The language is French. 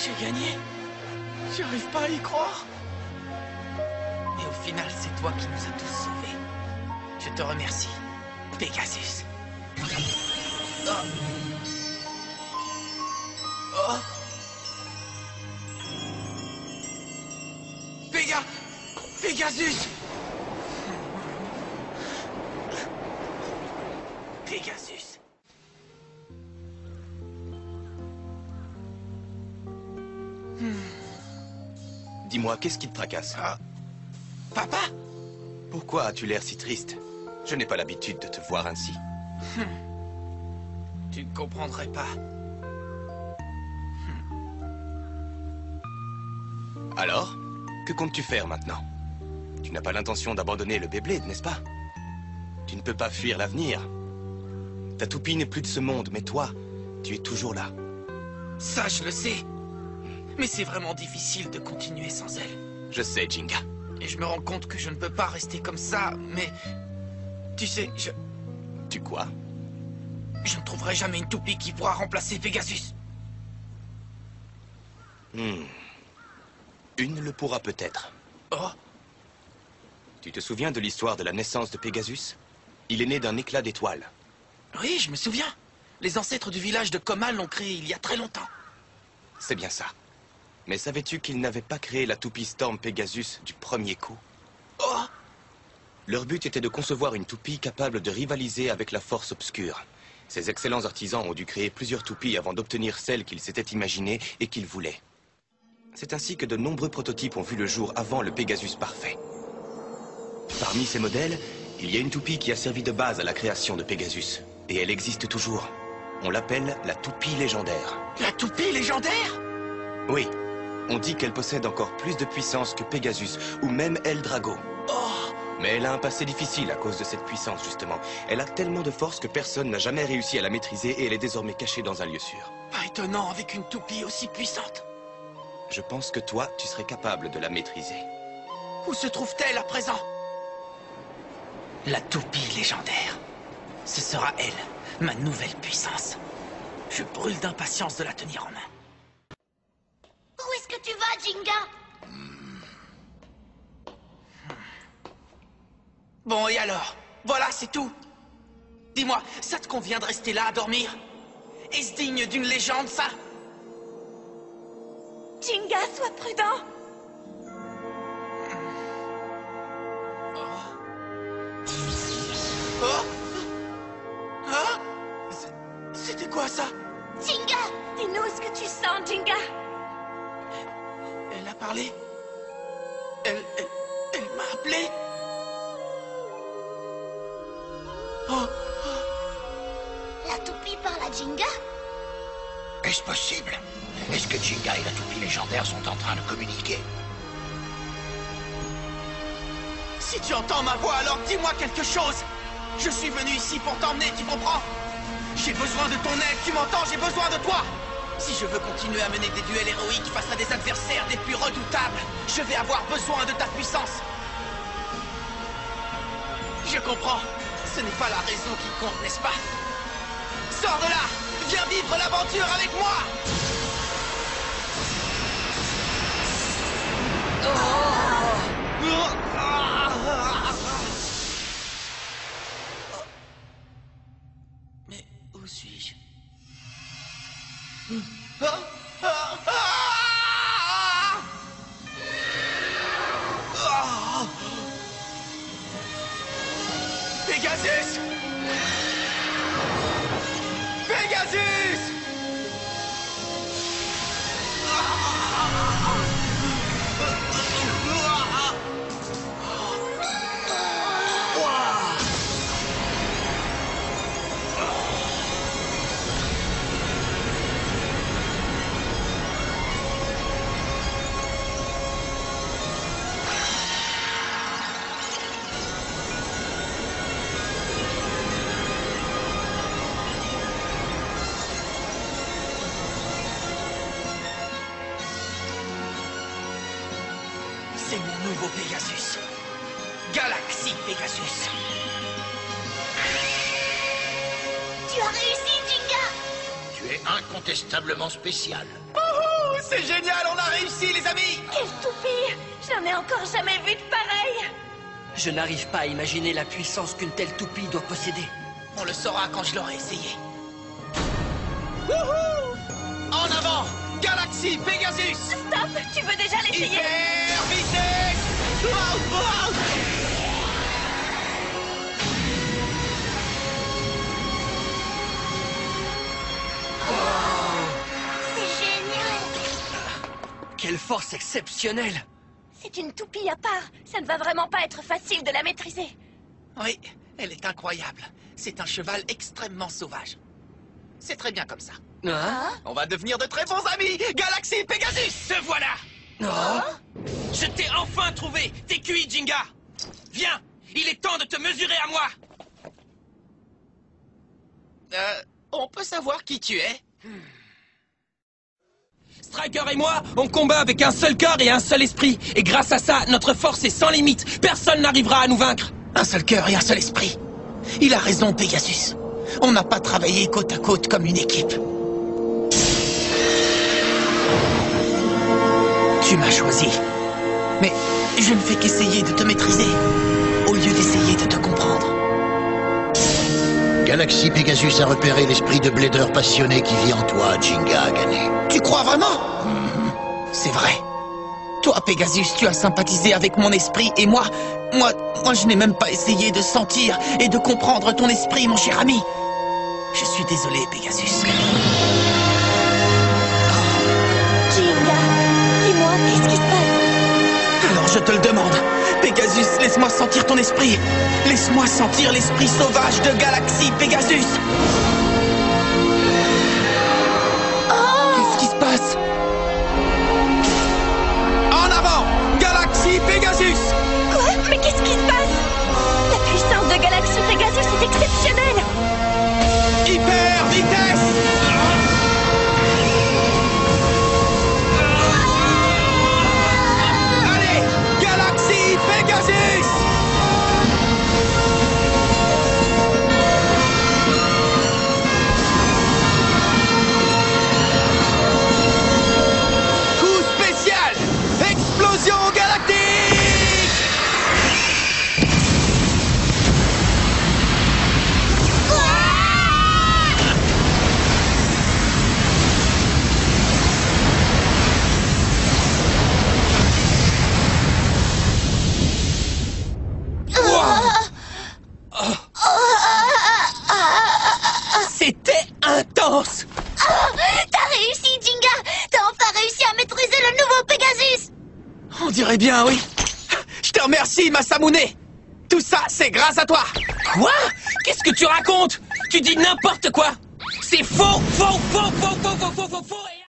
J'ai gagné. J'arrive pas à y croire. Et au final, c'est toi qui nous as tous sauvés. Je te remercie, Pegasus. Oh. Oh. Pegasus. Pegasus. Dis-moi, qu'est-ce qui te tracasse? Ah. Papa? Pourquoi as-tu l'air si triste? Je n'ai pas l'habitude de te voir ainsi. Tu ne comprendrais pas. Alors? Que comptes-tu faire maintenant? Tu n'as pas l'intention d'abandonner le Beyblade, n'est-ce pas? Tu ne peux pas fuir l'avenir. Ta toupie n'est plus de ce monde, mais toi, tu es toujours là. Ça, je le sais. Mais c'est vraiment difficile de continuer sans elle. Je sais, Jinga. Et je me rends compte que je ne peux pas rester comme ça, mais... Tu sais, Tu quoi? je ne trouverai jamais une toupie qui pourra remplacer Pegasus. Une le pourra peut-être. Oh, Tu te souviens de l'histoire de la naissance de Pegasus? Il est né d'un éclat d'étoile. oui, je me souviens. Les ancêtres du village de Comal l'ont créé il y a très longtemps. C'est bien ça. Mais savais-tu qu'ils n'avaient pas créé la toupie Storm Pegasus du premier coup? Oh, Leur but était de concevoir une toupie capable de rivaliser avec la force obscure. Ces excellents artisans ont dû créer plusieurs toupies avant d'obtenir celle qu'ils s'étaient imaginée et qu'ils voulaient. C'est ainsi que de nombreux prototypes ont vu le jour avant le Pegasus parfait. Parmi ces modèles, il y a une toupie qui a servi de base à la création de Pegasus. Et elle existe toujours. On l'appelle la toupie légendaire. la toupie légendaire? Oui, on dit qu'elle possède encore plus de puissance que Pegasus, ou même Eldrago. Oh, Mais elle a un passé difficile à cause de cette puissance, justement. Elle a tellement de force que personne n'a jamais réussi à la maîtriser et elle est désormais cachée dans un lieu sûr. pas étonnant avec une toupie aussi puissante. Je pense que toi, tu serais capable de la maîtriser. Où se trouve-t-elle à présent? La toupie légendaire. Ce sera elle, ma nouvelle puissance. Je brûle d'impatience de la tenir en main. Où est-ce que tu vas, Jinga? Bon, et alors? Voilà, c'est tout. Dis-moi, ça te convient de rester là à dormir? Est-ce digne d'une légende, ça? Jinga, sois prudent. Oh! Hein? C'était quoi, ça? Jinga, dis-nous ce que tu sens, Jinga. Elle a parlé? Elle m'a appelé? Oh! La toupie parle à Jinga? Est-ce possible? Est-ce que Jinga et la toupie légendaire sont en train de communiquer? Si tu entends ma voix, alors dis-moi quelque chose. Je suis venu ici pour t'emmener, tu comprends? J'ai besoin de ton aide, tu m'entends? J'ai besoin de toi. Si je veux continuer à mener des duels héroïques face à des adversaires des plus redoutables, je vais avoir besoin de ta puissance. Je comprends. Ce n'est pas la raison qui compte, n'est-ce pas? Sors de là! Viens vivre l'aventure avec moi! Mais où suis-je? Pegasus! Pegasus! C'est mon nouveau Pegasus. Galaxy Pegasus. Tu as réussi, Jinga. Tu es incontestablement spécial. Oh, C'est génial, on a réussi, les amis! Quelle toupie! J'en ai encore jamais vu de pareil! Je n'arrive pas à imaginer la puissance qu'une telle toupie doit posséder. On le saura quand je l'aurai essayé. Wouhou! En avant! Galaxy Pegasus! Stop! Tu veux déjà l'essayer? Hyper vitesse! Wow, wow! C'est génial! Quelle force exceptionnelle! C'est une toupie à part. Ça ne va vraiment pas être facile de la maîtriser. Oui, elle est incroyable. C'est un cheval extrêmement sauvage. C'est très bien comme ça. Hein? On va devenir de très bons amis! Galaxy Pegasus! Te voilà! Oh? Je t'ai enfin trouvé! T'es cuit, Jinga! Viens! Il est temps de te mesurer à moi! On peut savoir qui tu es? Striker et moi, on combat avec un seul cœur et un seul esprit. Et grâce à ça, notre force est sans limite. Personne n'arrivera à nous vaincre. Un seul cœur et un seul esprit. Il a raison, Pegasus. On n'a pas travaillé côte à côte comme une équipe. Tu m'as choisi. Mais je ne fais qu'essayer de te maîtriser, au lieu d'essayer de te comprendre. Galaxy Pegasus a repéré l'esprit de Blader passionné qui vit en toi, Jinga Agane. Tu crois vraiment? C'est vrai. Toi, Pegasus, tu as sympathisé avec mon esprit et moi, je n'ai même pas essayé de sentir et de comprendre ton esprit, mon cher ami. Je suis désolé, Pegasus. Jinga, dis-moi, qu'est-ce qui se passe? Alors je te le demande. Pegasus, laisse-moi sentir ton esprit. Laisse-moi sentir l'esprit sauvage de Galaxy Pegasus. Qu'est-ce qui se passe? En avant, Galaxy Pegasus! Quoi? Mais qu'est-ce qui se passe? La puissance de Galaxy Pegasus est exceptionnelle! Hyper vitesse! Allez, Galaxy Pegasus! Coup spécial! Explosion galactique! C'était intense! T'as réussi, Jinga! T'as enfin réussi à maîtriser le nouveau Pegasus! On dirait bien, oui. Je te remercie, Masamune. Tout ça, c'est grâce à toi. Quoi? Qu'est-ce que tu racontes? Tu dis n'importe quoi! C'est faux, faux, faux, faux, faux, faux, faux, faux, faux!